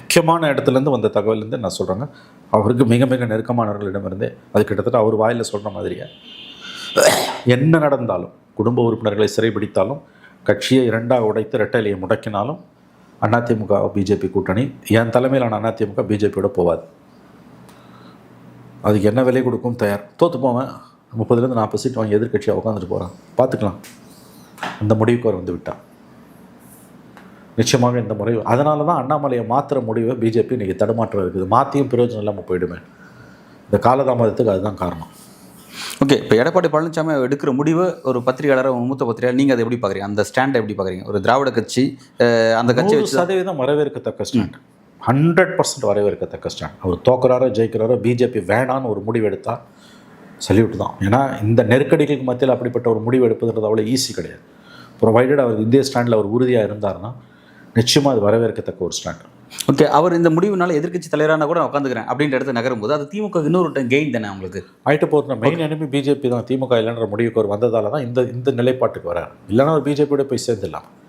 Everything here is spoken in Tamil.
முக்கியமான இடத்துலேருந்து வந்த தகவலேருந்து நான் சொல்கிறேங்க. அவருக்கு மிக மிக நெருக்கமானவர்களிடமிருந்தே அது கிட்டத்தட்ட அவர் வாயில் சொல்கிற மாதிரியே என்ன நடந்தாலும், குடும்ப உறுப்பினர்களை சிறைபிடித்தாலும், கட்சியை இரண்டாக உடைத்து இரட்டை இலையை முடக்கினாலும் அதிமுக பிஜேபி கூட்டணி என் தலைமையிலான அதிமுக பிஜேபியோட போவாது. அதுக்கு என்ன விலை கொடுக்கும் தயார். தோற்று போவேன், 30-40 சீட் வாங்கி எதிர்கட்சியாக உட்காந்துட்டு போகிறான், பார்த்துக்கலாம். அந்த முடிவுக்கு அவர் வந்து விட்டான். நிச்சயமாக இந்த முறை அதனால தான் அண்ணாமலையை மாற்றுற முடிவை பிஜேபி இன்றைக்கி தடுமாற்றம் இருக்குது. மாற்றியும் பிரயோஜனம் இல்லாமல் போயிடுமே. இந்த காலதாமதத்துக்கு அதுதான் காரணம். ஓகே, இப்போ எடப்பாடி பழனிசாமி எடுக்கிற முடிவு ஒரு பத்திரிகையாளர், மூத்த பத்திரிகையாளர், நீங்கள் அதை எப்படி பார்க்குறீங்க? அந்த ஸ்டாண்டை எப்படி பார்க்குறீங்க? ஒரு திராவிட கட்சி, அந்த கட்சி 100% வரவேற்கத்தக்க ஸ்டாண்ட், 100% வரவேற்கத்தக்க ஸ்டாண்ட். அவர் தோக்குறாரோ ஜெயிக்கிறாரோ பிஜேபி வேணான்னு ஒரு முடிவு எடுத்தால் சல்யூட் தான். ஏன்னா இந்த நெருக்கடிகளுக்கு மத்தியில் அப்படிப்பட்ட ஒரு முடிவு எடுப்பதுன்றது அவ்வளோ ஈஸி கிடையாது. ப்ரொவைடட் அவர் இந்திய ஸ்டாண்டில் அவர் உறுதியாக இருந்தார்னா நிச்சயமாக அது வரவேற்கத்தக்க ஒரு ஸ்டாண்ட். ஓகே, அவர் இந்த முடிவுனால எதிர்க்கட்சி தலைவரான கூட உட்காந்துக்கிறேன் அப்படின்ற இடத்துல நகரும்போது அது திமுக இன்னொரு கெயின் தானே உங்களுக்கு ஆகிட்டு போகிற மெயின் எனிமி பிஜேபி தான். திமுக இல்லைன்ற முடிவுக்கு அவர் வந்ததால தான் இந்த நிலைப்பாட்டுக்கு வரார். இல்லைன்னா ஒரு பிஜேபியோட போய் சேர்ந்துடலாம்.